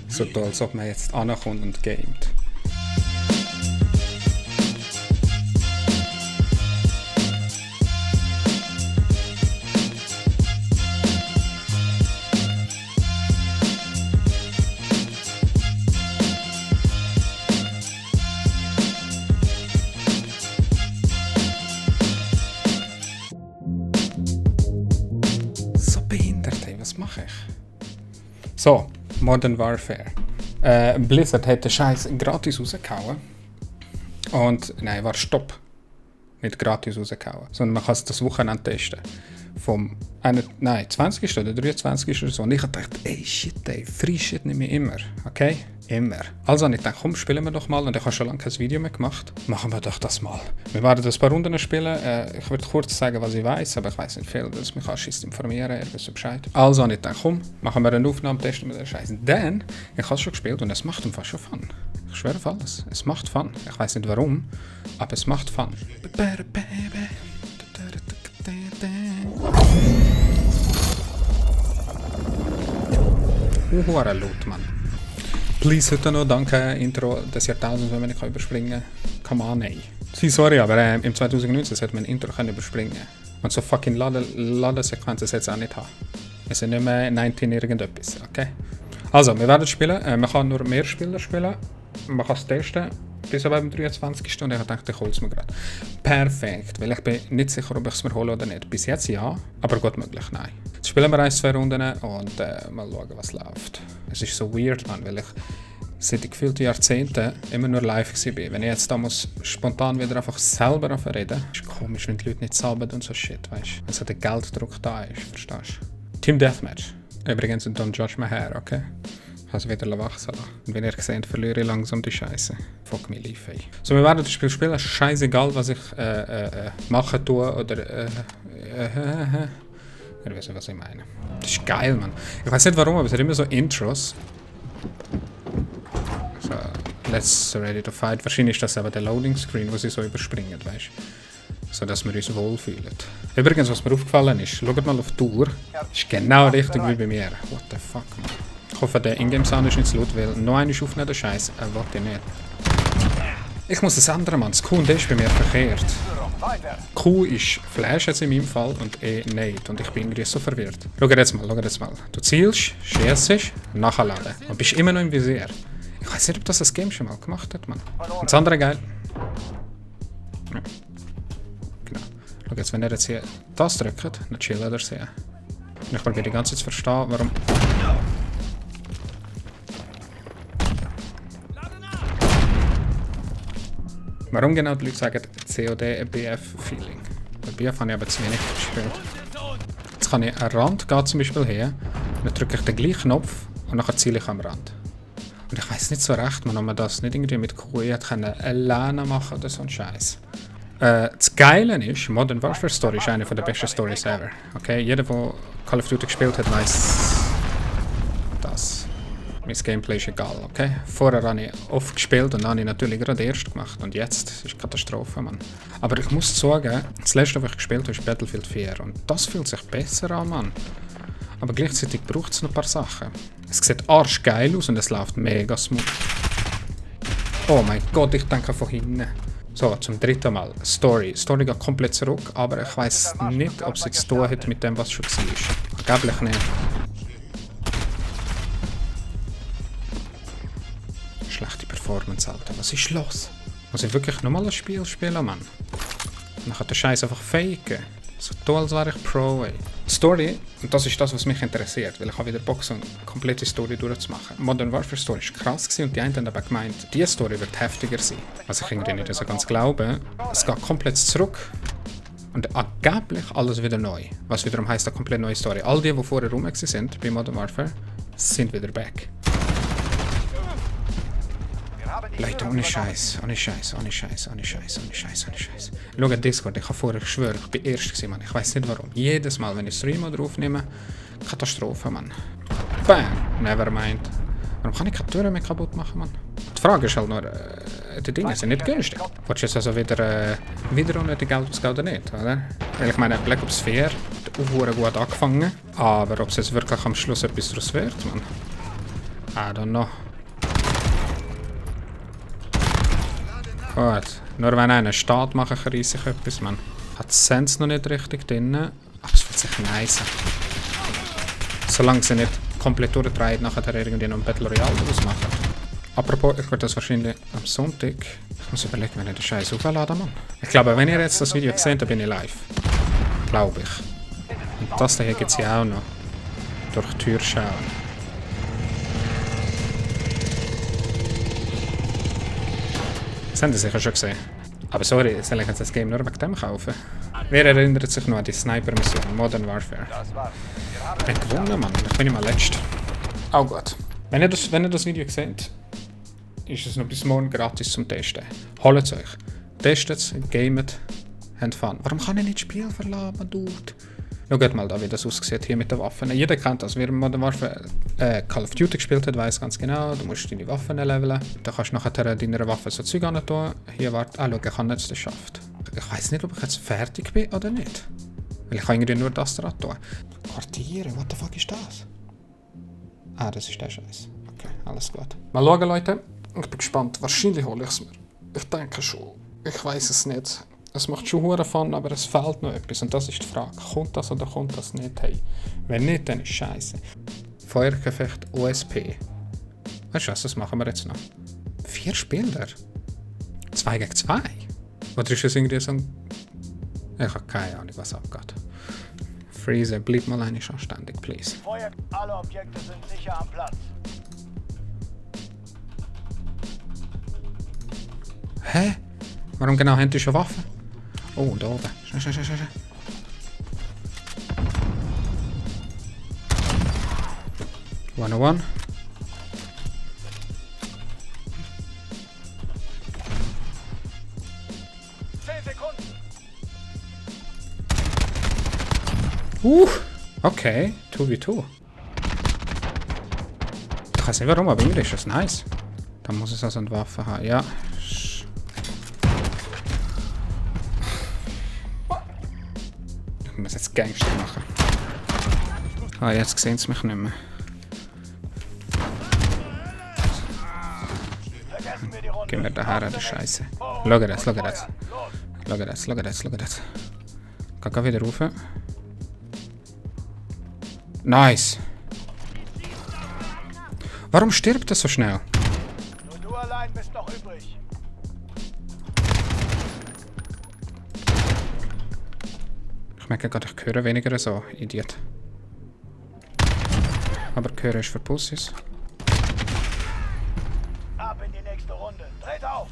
So toll, als ob man jetzt ankommt und gamet. So behindert, ey, was mache ich? So, Modern Warfare. Blizzard hat den Scheiß gratis rausgehauen. Und, nein, war Stopp. Nicht gratis rausgehauen. Sondern man kann es das Wochenende testen. Vom 20. oder 23. oder so. Und ich habe gedacht, ey, shit, ey, Free Shit nehme ich immer. Okay? Immer. Also habe ich gedacht, komm, spielen wir doch mal. Und ich habe schon lange kein Video mehr gemacht. Machen wir doch das mal. Wir werden ein paar Runden spielen. Ich werde kurz sagen, was ich weiß, aber ich weiß nicht viel, dass mich anschießt informieren, er weiß Bescheid. Also habe ich gedacht, komm, machen wir eine Aufnahme, testen wir den Scheiß. Denn ich habe es schon gespielt und es macht einfach schon Fun. Ich schwöre auf alles. Es macht Fun. Ich weiß nicht warum, aber es macht Fun. Hoher Loot, Mann. Please heute noch, danke, Intro des Jahrtausends, wenn man nicht überspringen kann. Come on, ey. Sorry, aber im 2019 sollte man ein Intro können überspringen. Und so fucking Ladesequenzen sollte es auch nicht haben. Es sind nicht mehr 19 irgendetwas, okay? Also, wir werden spielen. Man kann nur mehr Spieler spielen. Man kann es testen. Bis aber beim 23. Und ich dachte, ich hole es mir gerade. Perfekt, weil ich bin nicht sicher, ob ich es mir hole oder nicht. Bis jetzt ja, aber gut möglich, nein. Jetzt spielen wir 1-2 Runden und mal schauen, was läuft. Es ist so weird, man, weil ich seit gefühlten Jahrzehnten immer nur live war. Wenn ich jetzt da muss spontan wieder einfach selber reden, ist komisch, wenn die Leute nicht salben und so shit, weißt du. Wenn so der Gelddruck da ist, verstehst du? Team Deathmatch. Übrigens, don't judge my hair, okay? Ich habe es wieder wachsen lassen. Und wenn ihr seht, verliere ich langsam die Scheiße. Fuck me life, ey. So, wir werden das Spiel spielen. Scheißegal, was ich machen tue oder ihr wisst, was ich meine. Das ist geil, Mann. Ich weiß nicht warum, aber es hat immer so Intros. So, let's ready to fight. Wahrscheinlich ist das aber der Loading Screen, wo sie so überspringen, weißt du? So dass wir uns wohlfühlen. Übrigens, was mir aufgefallen ist, schaut mal auf die Tour. Ist genau richtig wie bei mir. What the fuck, man. Ich hoffe, der Ingame-Sound ist nicht zu laut, weil noch einer ist aufnehmen, der Scheiß. Wollte ich nicht. Ich muss das ändern, Mann. Das Q und D ist bei mir verkehrt. Q ist Flash jetzt in meinem Fall und E nicht. Und ich bin irgendwie so verwirrt. Schau jetzt mal. Du zielst, schießt, nachladen. Und bist immer noch im Visier. Ich weiß nicht, ob das Game schon mal gemacht hat, Mann. Und das andere geil. Ja. Genau. Schau jetzt, wenn er jetzt hier das drückt, dann chillt er sehr. Und ich probiere die ganze Zeit zu verstehen, warum... Warum genau die Leute sagen COD BF-Feeling? Bei BF habe ich aber zu wenig gespielt. Jetzt kann ich einen Rand gehen zum Beispiel her, dann drücke ich den gleichen Knopf und dann ziele ich am Rand. Und ich weiß nicht so recht, ob man das nicht irgendwie mit QE alleine machen oder so ein Scheiß. Das Geile ist, Modern Warfare Story ist eine der besten Stories ever. Okay? Jeder, der Call of Duty gespielt hat, weiß das. Mein Gameplay ist egal, okay? Vorher habe ich oft gespielt und dann habe ich natürlich gerade erst gemacht. Und jetzt ist Katastrophe, Mann. Aber ich muss sagen, das letzte, was ich gespielt habe, ist Battlefield 4. Und das fühlt sich besser an, Mann. Aber gleichzeitig braucht es noch ein paar Sachen. Es sieht arschgeil aus und es läuft mega smooth. Oh mein Gott, ich denke von hinten. So, zum dritten Mal. Story. Story geht komplett zurück, aber ich weiß nicht, ob es jetzt zu tun hat mit dem, was schon war. Angeblich nicht. Schlechte Performance, Alter. Was ist los? Muss ich wirklich nochmal ein Spiel spielen, Mann? Dann kann der Scheiß einfach faken. So toll, als wäre ich Pro, ey. Die Story, und das ist das, was mich interessiert, weil ich habe wieder Bock, so eine komplette Story durchzumachen. Modern Warfare Story war krass gewesen und die einen haben aber gemeint, diese Story wird heftiger sein. Was ich irgendwie nicht so ganz glaube. Es geht komplett zurück und angeblich alles wieder neu. Was wiederum heisst, eine komplett neue Story. All die vorher rum sind bei Modern Warfare, sind wieder back. Leute, ohne Scheiß. Schau at Discord, ich habe vorher geschwört, ich bin erst gewesen, Mann. Ich weiß nicht warum. Jedes Mal, wenn ich Stream oder aufnehme, Katastrophe, Mann. Bam! Nevermind. Warum kann ich keine Türen mehr kaputt machen, Mann? Die Frage ist halt nur, die Dinge sind nicht günstig. Willst du jetzt also wieder unnötig Geld ausgeben oder nicht, oder? Weil ich meine, Black Ops 4 hat auch gut angefangen, aber ob es jetzt wirklich am Schluss etwas daraus wird, Mann. I don't know. Gut. Nur wenn einer Start machen kann, reisse ich etwas, man. Hat Sense noch nicht richtig drin, aber es fühlt sich nice an. Solange sie nicht komplett durchdreht, nachher irgendwie noch ein Battle Royale daraus machen. Apropos, ich werde das wahrscheinlich am Sonntag. Ich muss überlegen, wenn ich den Scheiß aufladen, Mann. Ich glaube, wenn ihr jetzt das Video seht, dann bin ich live. Glaube ich. Und das hier gibt es ja auch noch. Durch die Tür schauen. Das haben Sie sicher schon gesehen. Aber sorry, soll ich jetzt das Game nur wegen dem kaufen? Wer erinnert sich noch an die Sniper-Mission Modern Warfare? Ich habe gewonnen, Mann. Ich bin immer letzt. Oh gut. Wenn ihr das Video seht, ist es noch bis morgen gratis zum Testen. Holt es euch. Testet es, gamet, habt Fun. Warum kann ich nicht das Spiel verlassen, Dude? Schaut mal da, wie das aussieht hier mit den Waffen. Jeder kennt das. Wer Modern Warfare Call of Duty gespielt hat, weiß ganz genau, du musst deine Waffen leveln. Da kannst du nachher deiner Waffe so Zeug an tun. Hier, warte, schau, ich habe jetzt das geschafft. Ich weiß nicht, ob ich jetzt fertig bin oder nicht. Weil ich kann irgendwie nur das dran tun. Quartiere, what the fuck ist das? Ah, das ist der Scheiß. Okay, alles gut. Mal schauen, Leute. Ich bin gespannt. Wahrscheinlich hole ich es mir. Ich denke schon. Ich weiß es nicht. Es macht schon hure Fun, aber es fehlt noch etwas. Und das ist die Frage. Kommt das oder kommt das nicht? Hey. Wenn nicht, dann ist scheiße. Feuergefecht OSP. Weißt du was, das machen wir jetzt noch. 4 Spieler? 2 gegen 2? Oder ist das irgendwie so ein... Ich habe keine Ahnung, was abgeht. Freezer, bleib mal einig anständig, please. Feuer, alle Objekte sind sicher am Platz. Hä? Warum genau haben die schon Waffen? Oh, da oben. Schnell. 101. Okay. 2v2. Ich weiß nicht warum, aber irgendwie ist das nice. Da muss es also eine Waffe haben. Ja. Ich muss jetzt Gangster machen. Ah, jetzt sehen sie mich nicht mehr. Gehen wir daher, der Scheiße. Schau das. Geh wieder rauf. Nice. Warum stirbt er so schnell? Nur du allein bist noch übrig. Ich merke gerade, ich höre weniger so, Idiot. Aber hören ist für Pussys. Ab in die nächste Runde. Dreht auf!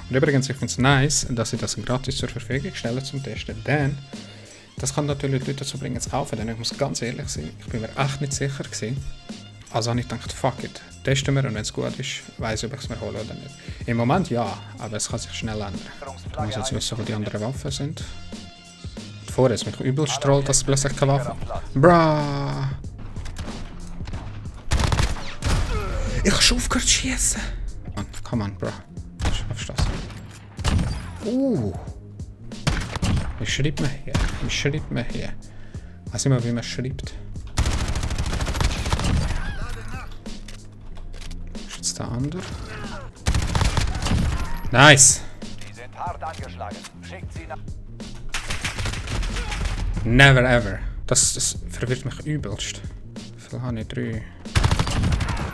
Und übrigens, ich finde es nice, dass sie das gratis zur Verfügung stellen zum Testen, denn das kann natürlich Leute dazu bringen, zu kaufen, denn ich muss ganz ehrlich sein, ich bin mir echt nicht sicher gewesen. Also habe ich gedacht, fuck it, testen wir und wenn es gut ist, weiss ich, ob ich es mir hole oder nicht. Im Moment ja, aber es kann sich schnell ändern. Ich muss jetzt wissen, wo die anderen Waffen sind. Und vorher ist mich übel strahlt, dass es plötzlich keine Waffe. Bra. Ich habe schon aufgehört zu schießen. Come on, bro. Schaffst du das? Wie schreibt man hier? Weiß nicht mal, wie man schreibt. Ist jetzt der andere? Nice! Die sind hart angeschlagen. Schickt sie nach... Never ever. Das verwirrt mich übelst. Wie viel habe ich? 3.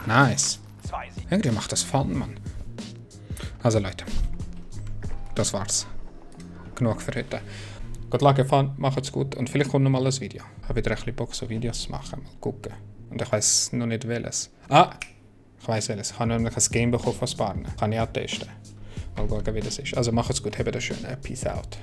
Nice. Irgendwie macht das Fun, Mann. Also Leute. Das war's. Genug für heute. Gut, Fun, macht's gut und vielleicht kommt noch mal ein Video. Ich habe wieder ein bisschen Bock, so Videos zu machen. Mal gucken. Und ich weiss noch nicht welches. Ich weiss welches. Ich habe nämlich ein Game bekommen von Sparne. Kann ich auch testen. Mal schauen, wie das ist. Also macht's gut, habt einen schönen Peace out.